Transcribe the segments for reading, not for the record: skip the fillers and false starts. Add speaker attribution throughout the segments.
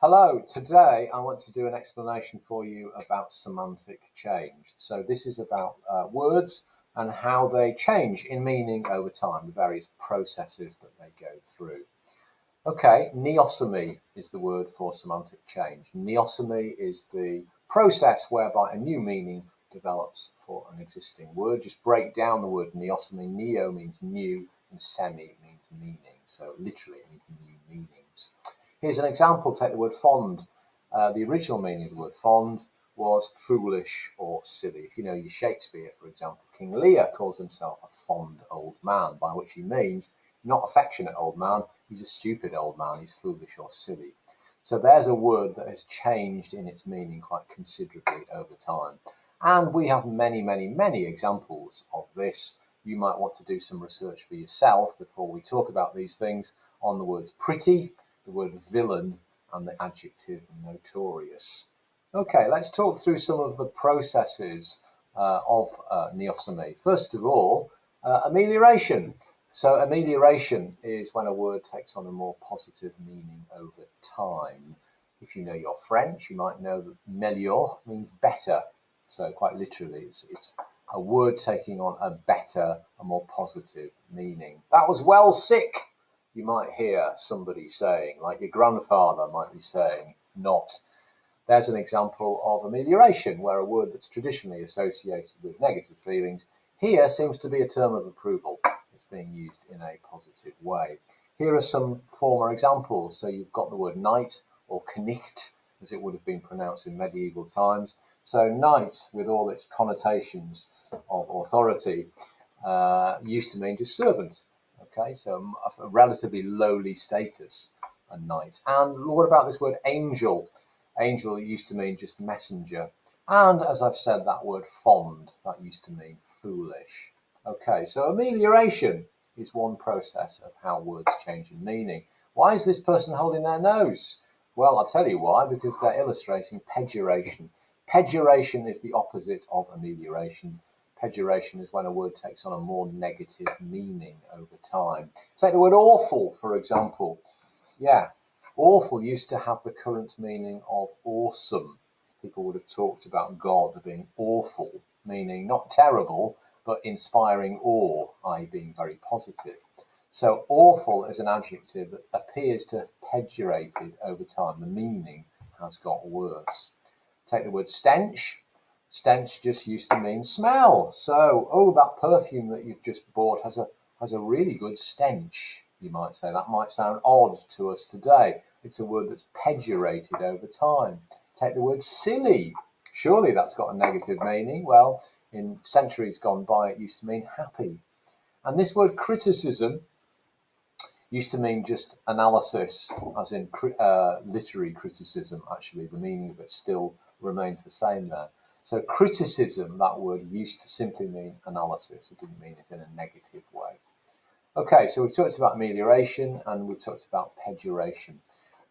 Speaker 1: Hello, today I want to do an explanation for you about semantic change. So this is about words and how they change in meaning over time, the various processes that they go through. Okay, neosemy is the word for semantic change. Neosemy is the process whereby a new meaning develops for an existing word. Just break down the word neosemy. Neo means new and semi means meaning. So literally it means new meanings. Here's an example. Take the word fond. The original meaning of the word fond was foolish or silly. If you know your Shakespeare, for example, King Lear calls himself a fond old man, by which he means not affectionate old man, he's a stupid old man, he's foolish or silly. So there's a word that has changed in its meaning quite considerably over time. And we have many examples of this. You might want to do some research for yourself before we talk about these things on the words pretty, the word villain, and the adjective notorious. Okay, let's talk through some of the processes of neosemy. First of all, amelioration. So amelioration is when a word takes on a more positive meaning over time. If you know your French, you might know that melior means better. So quite literally, it's a word taking on a better, a more positive meaning. That was well sick, you might hear somebody saying, like your grandfather might be saying, not. There's an example of amelioration, where a word that's traditionally associated with negative feelings here seems to be a term of approval. It's being used in a positive way. Here are some former examples. So you've got the word knight, or knecht, as it would have been pronounced in medieval times. So knight, with all its connotations of authority, used to mean just servant. Okay, so a relatively lowly status, a knight. And what about this word angel? Angel used to mean just messenger. And as I've said, that word fond, that used to mean foolish. Okay, so amelioration is one process of how words change in meaning. Why is this person holding their nose? Well, I'll tell you why, because they're illustrating pejoration. Pejoration is the opposite of amelioration. Pejoration is when a word takes on a more negative meaning over time. Take the word awful, for example. Yeah, awful used to have the current meaning of awesome. People would have talked about God being awful, meaning not terrible, but inspiring awe, i.e. being very positive. So awful is an adjective that appears to have pejorated over time. The meaning has got worse. Take the word stench. Stench just used to mean smell. So, oh, that perfume that you've just bought has a really good stench, you might say. That might sound odd to us today. It's a word that's pejorated over time. Take the word silly. Surely that's got a negative meaning. Well, in centuries gone by, it used to mean happy. And this word criticism used to mean just analysis, as in literary criticism. Actually, the meaning of it still remains the same there. So criticism, that word, used to simply mean analysis. It didn't mean it in a negative way. Okay, so we've talked about amelioration and we've talked about pejoration.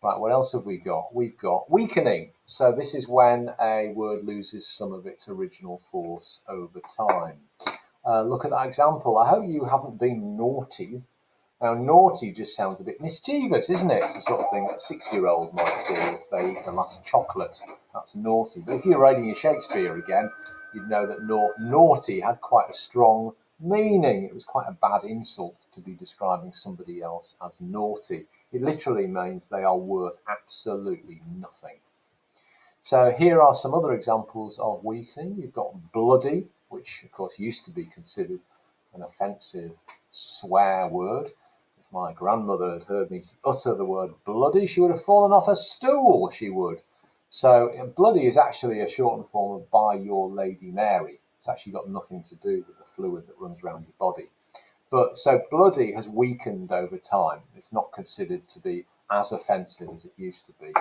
Speaker 1: Right, what else have we got? We've got weakening. So this is when a word loses some of its original force over time. Look at that example. I hope you haven't been naughty. Now, naughty just sounds a bit mischievous, isn't it? It's the sort of thing that a 6-year-old might do if they eat the last chocolate. That's naughty. But if you're reading your Shakespeare again, you'd know that naughty had quite a strong meaning. It was quite a bad insult to be describing somebody else as naughty. It literally means they are worth absolutely nothing. So here are some other examples of weakening. You've got bloody, which of course used to be considered an offensive swear word. If my grandmother had heard me utter the word bloody, she would have fallen off a stool, she would. So bloody is actually a shortened form of by your Lady Mary. It's actually got nothing to do with the fluid that runs around your body. But so bloody has weakened over time. It's not considered to be as offensive as it used to be.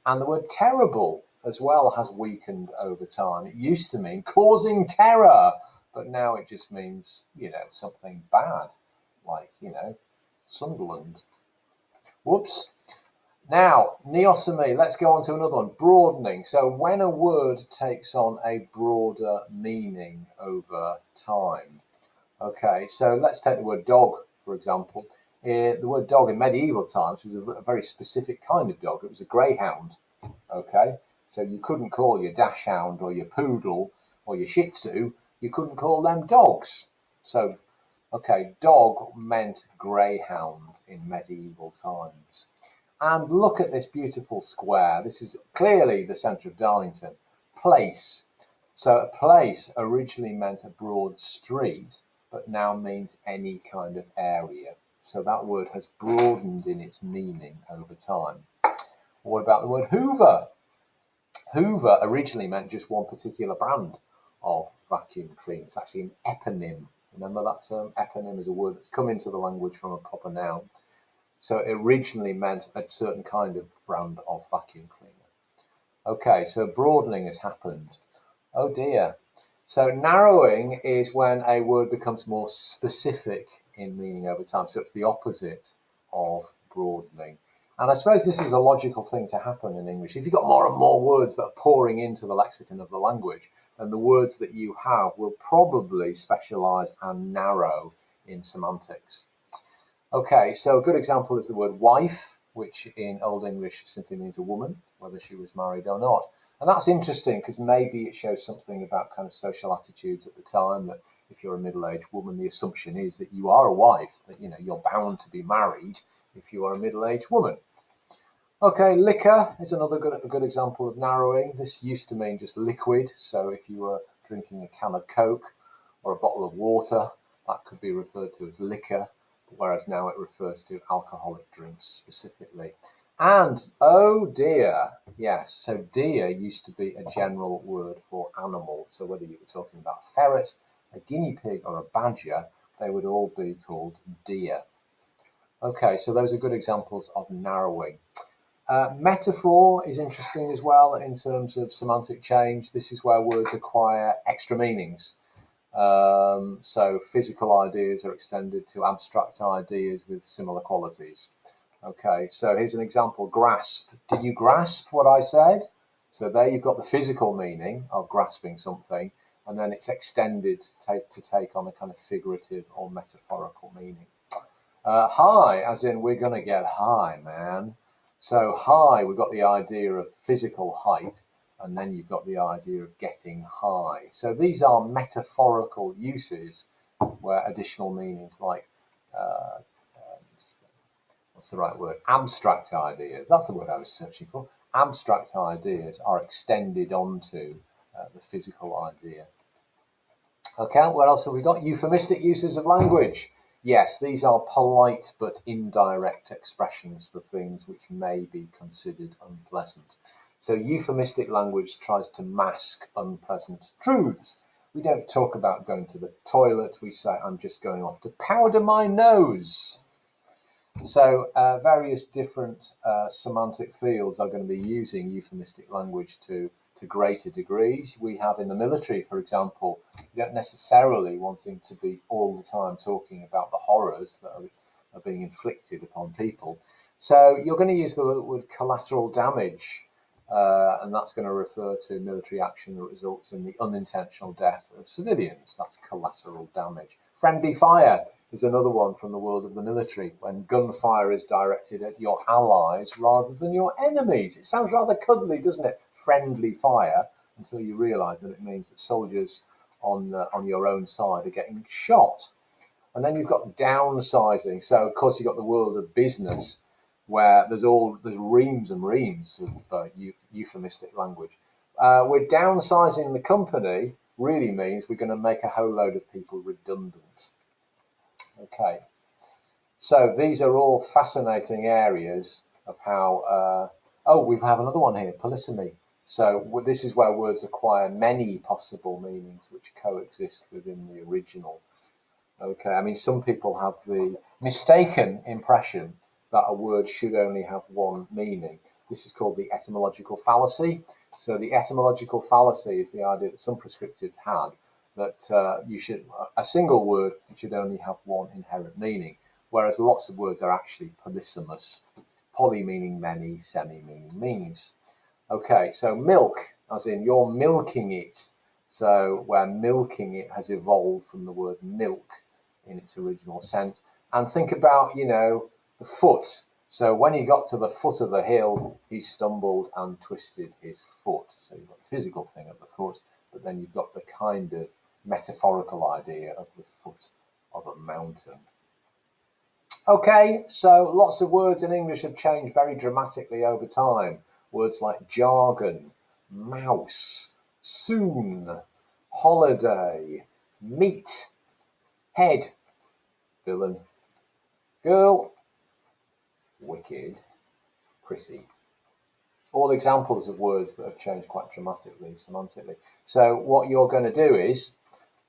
Speaker 1: And the word terrible as well has weakened over time. It used to mean causing terror, but now it just means, something bad, like, Sunderland. Whoops. Now, neosemy, let's go on to another one, broadening. So when a word takes on a broader meaning over time. Okay, so let's take the word dog, for example. The word dog in medieval times was a very specific kind of dog. It was a greyhound. Okay, so you couldn't call your dachshund or your poodle or your shih tzu, you couldn't call them dogs. So, okay, dog meant greyhound in medieval times. And look at this beautiful square. This is clearly the centre of Darlington. Place. So a place originally meant a broad street, but now means any kind of area. So that word has broadened in its meaning over time. What about the word Hoover? Hoover originally meant just one particular brand of vacuum cleaner. It's actually an eponym. Remember that term? Eponym is a word that's come into the language from a proper noun. So it originally meant a certain kind of brand of vacuum cleaner. Okay, so broadening has happened. Oh dear. So narrowing is when a word becomes more specific in meaning over time. So it's the opposite of broadening. And I suppose this is a logical thing to happen in English. If you've got more and more words that are pouring into the lexicon of the language, then the words that you have will probably specialize and narrow in semantics. Okay, so a good example is the word wife, which in Old English simply means a woman, whether she was married or not. And that's interesting because maybe it shows something about kind of social attitudes at the time, that if you're a middle-aged woman, the assumption is that you are a wife, that you're bound to be married if you are a middle-aged woman. Okay, liquor is another good example of narrowing. This used to mean just liquid, so if you were drinking a can of Coke or a bottle of water, that could be referred to as liquor, whereas now it refers to alcoholic drinks specifically. And, oh dear, yes, so deer used to be a general word for animal. So whether you were talking about a ferret, a guinea pig, or a badger, they would all be called deer. Okay, so those are good examples of narrowing. Metaphor is interesting as well in terms of semantic change. This is where words acquire extra meanings. So physical ideas are extended to abstract ideas with similar qualities. Okay, so here's an example. Grasp. Did you grasp what I said? So there you've got the physical meaning of grasping something, and then it's extended to take on a kind of figurative or metaphorical meaning. High, as in we're going to get high, man. So high, we've got the idea of physical height, and then you've got the idea of getting high. So these are metaphorical uses where additional meanings like, what's the right word? Abstract ideas. That's the word I was searching for. Abstract ideas are extended onto the physical idea. Okay, what else have we got? Euphemistic uses of language. Yes, these are polite but indirect expressions for things which may be considered unpleasant. So euphemistic language tries to mask unpleasant truths. We don't talk about going to the toilet. We say, I'm just going off to powder my nose. So various different semantic fields are going to be using euphemistic language to greater degrees. We have in the military, for example, you don't necessarily wanting to be all the time talking about the horrors that are being inflicted upon people. So you're going to use the word collateral damage, and that's going to refer to military action that results in the unintentional death of civilians. That's collateral damage. Friendly fire is another one from the world of the military, when gunfire is directed at your allies rather than your enemies. It sounds rather cuddly, doesn't it? Friendly fire, until you realise that it means that soldiers on your own side are getting shot. And then you've got downsizing. So of course you've got the world of business, where there's reams and reams of euphemistic language. We're downsizing the company really means we're going to make a whole load of people redundant. Okay, so these are all fascinating areas of how. We have another one here, polysemy. So this is where words acquire many possible meanings which coexist within the original. Okay, I mean, some people have the mistaken impression that a word should only have one meaning. This is called the etymological fallacy. So the etymological fallacy is the idea that some prescriptives had that a single word should only have one inherent meaning, whereas lots of words are actually polysemous. Poly meaning many, semi meaning means. Okay, so milk, as in you're milking it. So where milking it has evolved from the word milk in its original sense. And think about, the foot. So when he got to the foot of the hill, he stumbled and twisted his foot. So you've got the physical thing of the foot, but then you've got the kind of metaphorical idea of the foot of a mountain. Okay, so lots of words in English have changed very dramatically over time. Words like jargon, mouse, soon, holiday, meet, head, villain, girl, wicked, pretty. All examples of words that have changed quite dramatically semantically. So what you're going to do is,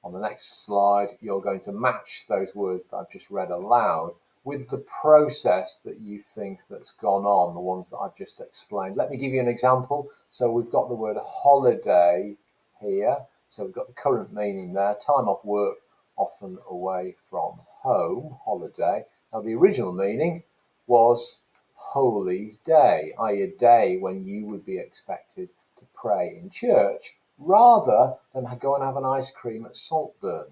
Speaker 1: on the next slide, you're going to match those words that I've just read aloud with the process that you think that's gone on, the ones that I've just explained. Let me give you an example. So we've got the word holiday here. So we've got the current meaning there, time off work, often away from home, holiday. Now the original meaning was holy day, i.e. a day when you would be expected to pray in church rather than go and have an ice cream at Saltburn.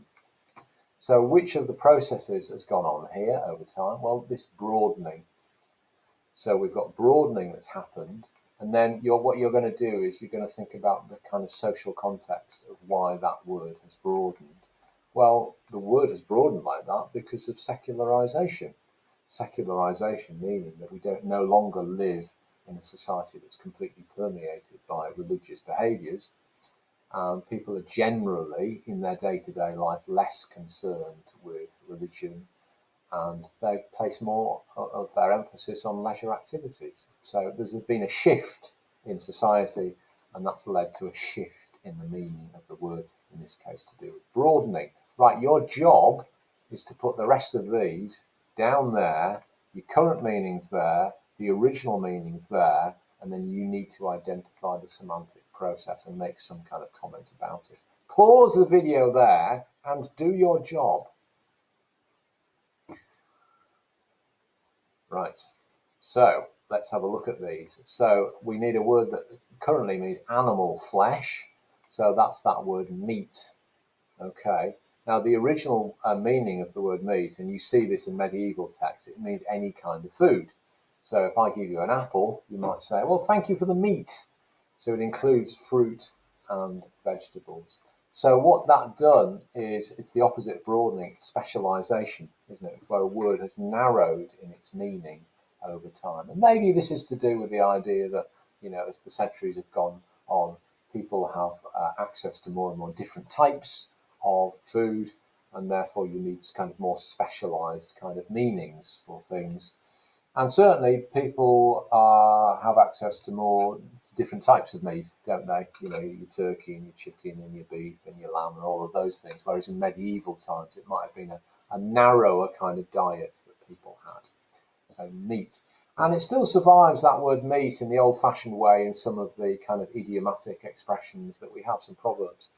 Speaker 1: So which of the processes has gone on here over time? Well, this broadening. So we've got broadening that's happened, and then what you're going to do is you're going to think about the kind of social context of why that word has broadened. Well, the word has broadened like that because of secularization. Secularization meaning that we don't no longer live in a society that's completely permeated by religious behaviours. People are generally, in their day-to-day life, less concerned with religion, and they place more of their emphasis on leisure activities. So there's been a shift in society, and that's led to a shift in the meaning of the word, in this case to do with broadening. Right, your job is to put the rest of these down there, your current meaning's there, the original meaning's there, and then you need to identify the semantic process and make some kind of comment about it. Pause the video there and do your job. Right, so let's have a look at these. So we need a word that currently means animal flesh. So that's that word meat. Okay. Now the original meaning of the word meat, and you see this in medieval texts, it means any kind of food. So if I give you an apple, you might say, well, thank you for the meat. So it includes fruit and vegetables. So what that done is, it's the opposite of broadening, it's specialization, isn't it? Where a word has narrowed in its meaning over time. And maybe this is to do with the idea that, as the centuries have gone on, people have access to more and more different types of food, and therefore you need kind of more specialized kind of meanings for things. And certainly people have access to more different types of meat, don't they? Your turkey and your chicken and your beef and your lamb and all of those things. Whereas in medieval times, it might have been a narrower kind of diet that people had. So meat. And it still survives, that word meat, in the old-fashioned way in some of the kind of idiomatic expressions that we have, some proverbs.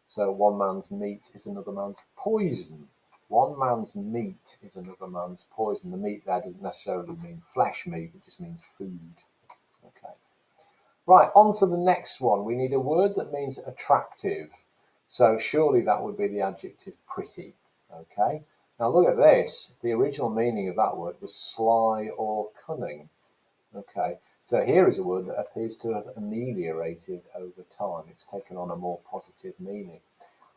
Speaker 1: So one man's meat is another man's poison. One man's meat is another man's poison. The meat there doesn't necessarily mean flesh meat, it just means food. Okay. Right, on to the next one. We need a word that means attractive. So surely that would be the adjective pretty. Okay. Now look at this. The original meaning of that word was sly or cunning. Okay. So here is a word that appears to have ameliorated over time. It's taken on a more positive meaning.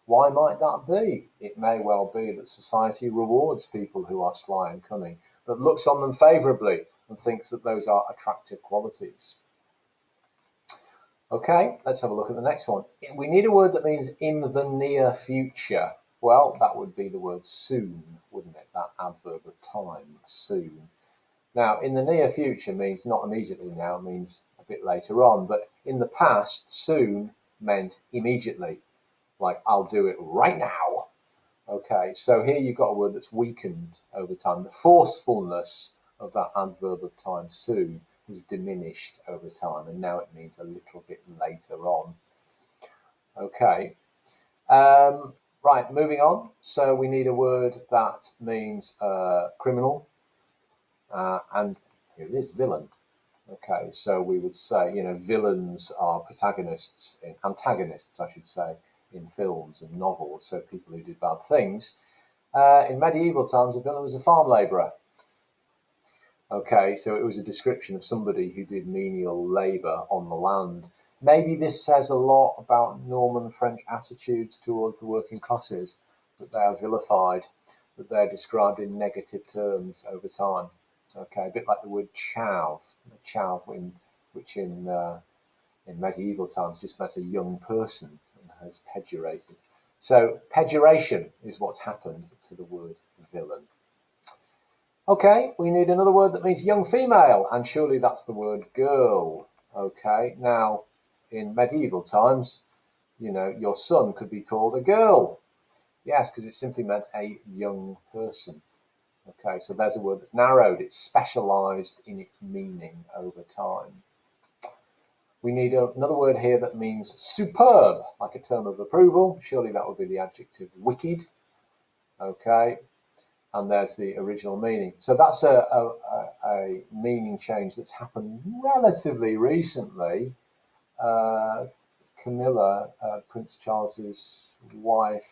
Speaker 1: Why might that be? It may well be that society rewards people who are sly and cunning, but looks on them favourably and thinks that those are attractive qualities. Okay, let's have a look at the next one. We need a word that means in the near future. Well, that would be the word soon, wouldn't it? That adverb of time, soon. Now, in the near future means not immediately now, it means a bit later on, but in the past, soon meant immediately. Like, I'll do it right now. Okay, so here you've got a word that's weakened over time. The forcefulness of that adverb of time, soon, has diminished over time, and now it means a little bit later on. Okay, right, moving on. So we need a word that means criminal, and here it is, villain. Okay, so we would say, villains are antagonists, I should say, in films and novels, so people who do bad things. In medieval times, a villain was a farm labourer. Okay, so it was a description of somebody who did menial labour on the land. Maybe this says a lot about Norman French attitudes towards the working classes, that they are vilified, that they're described in negative terms over time. Okay, a bit like the word chav, which in medieval times just meant a young person and has pejorated. So pejoration is what's happened to the word villain. Okay, we need another word that means young female, and surely that's the word girl. Okay, now in medieval times, your son could be called a girl. Yes, because it simply meant a young person. Okay, so there's a word that's narrowed, it's specialised in its meaning over time. We need another word here that means superb, like a term of approval. Surely that would be the adjective wicked. Okay, and there's the original meaning. So that's a meaning change that's happened relatively recently. Camilla, Prince Charles's wife,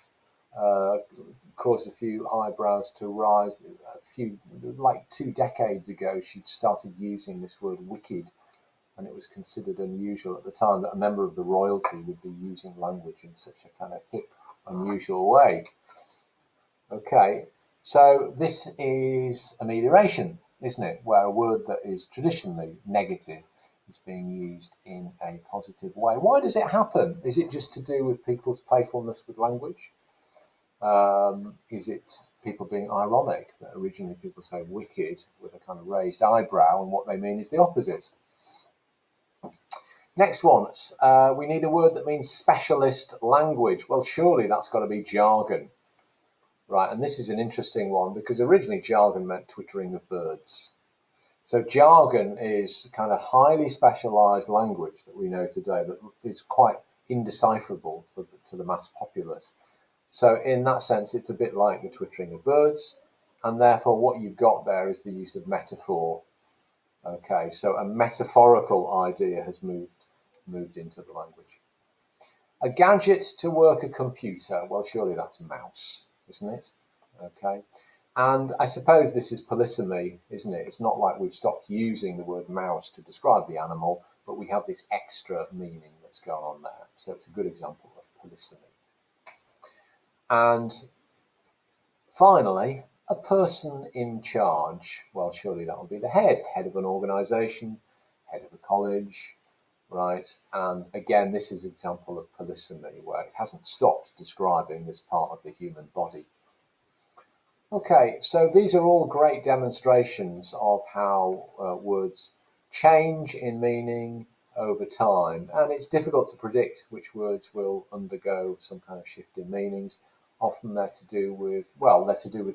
Speaker 1: caused a few eyebrows to rise. Like 2 decades ago, she'd started using this word wicked, and it was considered unusual at the time that a member of the royalty would be using language in such a kind of hip, unusual way. Okay, so this is amelioration, isn't it? Where a word that is traditionally negative is being used in a positive way. Why does it happen? Is it just to do with people's playfulness with language? Is it people being ironic, that originally people say wicked with a kind of raised eyebrow, and what they mean is the opposite? Next one, we need a word that means specialist language. Well, surely that's got to be jargon. Right, and this is an interesting one because originally jargon meant twittering of birds. So jargon is kind of highly specialised language that we know today that is quite indecipherable to the mass populace. So in that sense, it's a bit like the twittering of birds, and therefore what you've got there is the use of metaphor. Okay, so a metaphorical idea has moved into the language. A gadget to work a computer, well, surely that's a mouse, isn't it? Okay, and I suppose this is polysemy, isn't it? It's not like we've stopped using the word mouse to describe the animal, but we have this extra meaning that's going on there. So it's a good example of polysemy. And finally, a person in charge. Well, surely that will be the head of an organisation, head of a college, right? And again, this is an example of polysemy, where it hasn't stopped describing this part of the human body. Okay, so these are all great demonstrations of how words change in meaning over time, and it's difficult to predict which words will undergo some kind of shift in meanings. Often they're to do with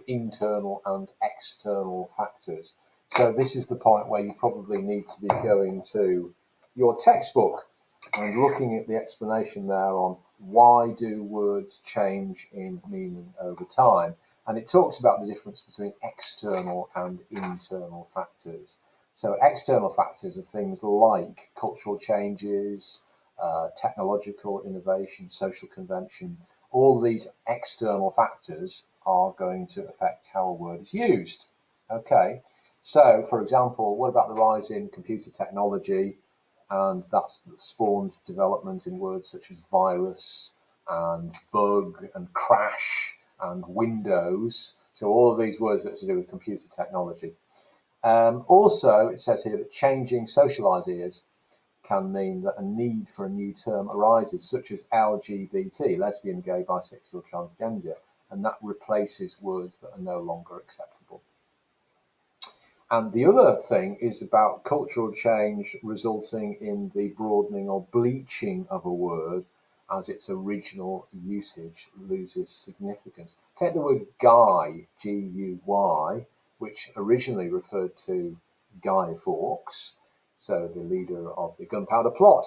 Speaker 1: internal and external factors. So this is the point where you probably need to be going to your textbook and looking at the explanation there on why do words change in meaning over time. And it talks about the difference between external and internal factors. So external factors are things like cultural changes, technological innovation, social convention. All these external factors are going to affect how a word is used. Okay, so for example, what about the rise in computer technology? And that's spawned development in words such as virus and bug and crash and Windows. So all of these words that are to do with computer technology. Also, it says here that changing social ideas can mean that a need for a new term arises, such as LGBT, lesbian, gay, bisexual, transgender, and that replaces words that are no longer acceptable. And the other thing is about cultural change resulting in the broadening or bleaching of a word as its original usage loses significance. Take the word guy, G-U-Y, which originally referred to Guy Fawkes, so the leader of the Gunpowder Plot,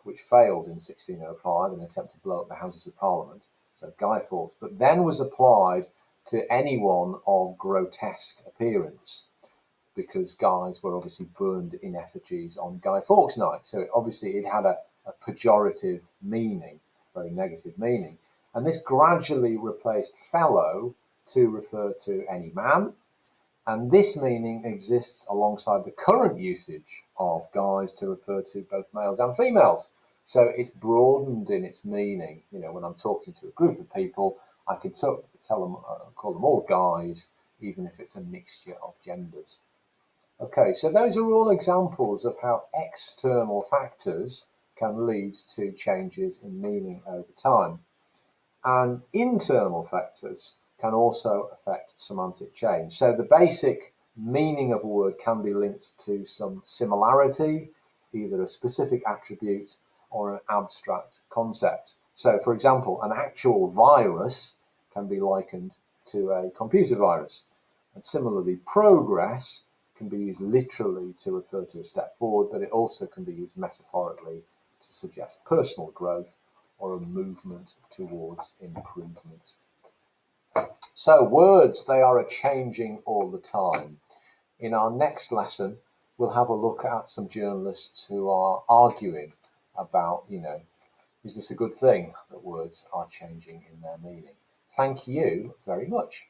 Speaker 1: which failed in 1605 in an attempt to blow up the Houses of Parliament, so Guy Fawkes, but then was applied to anyone of grotesque appearance, because guys were obviously burned in effigies on Guy Fawkes Night. So it had a pejorative meaning, very negative meaning. And this gradually replaced fellow to refer to any man, and this meaning exists alongside the current usage of guys to refer to both males and females. So it's broadened in its meaning. You know, when I'm talking to a group of people, I can tell them, call them all guys, even if it's a mixture of genders. Okay, so those are all examples of how external factors can lead to changes in meaning over time. And internal factors can also affect semantic change. So the basic meaning of a word can be linked to some similarity, either a specific attribute or an abstract concept. So, for example, an actual virus can be likened to a computer virus. And similarly, progress can be used literally to refer to a step forward, but it also can be used metaphorically to suggest personal growth or a movement towards improvement. So words, they are changing all the time. In our next lesson, we'll have a look at some journalists who are arguing about, is this a good thing that words are changing in their meaning? Thank you very much.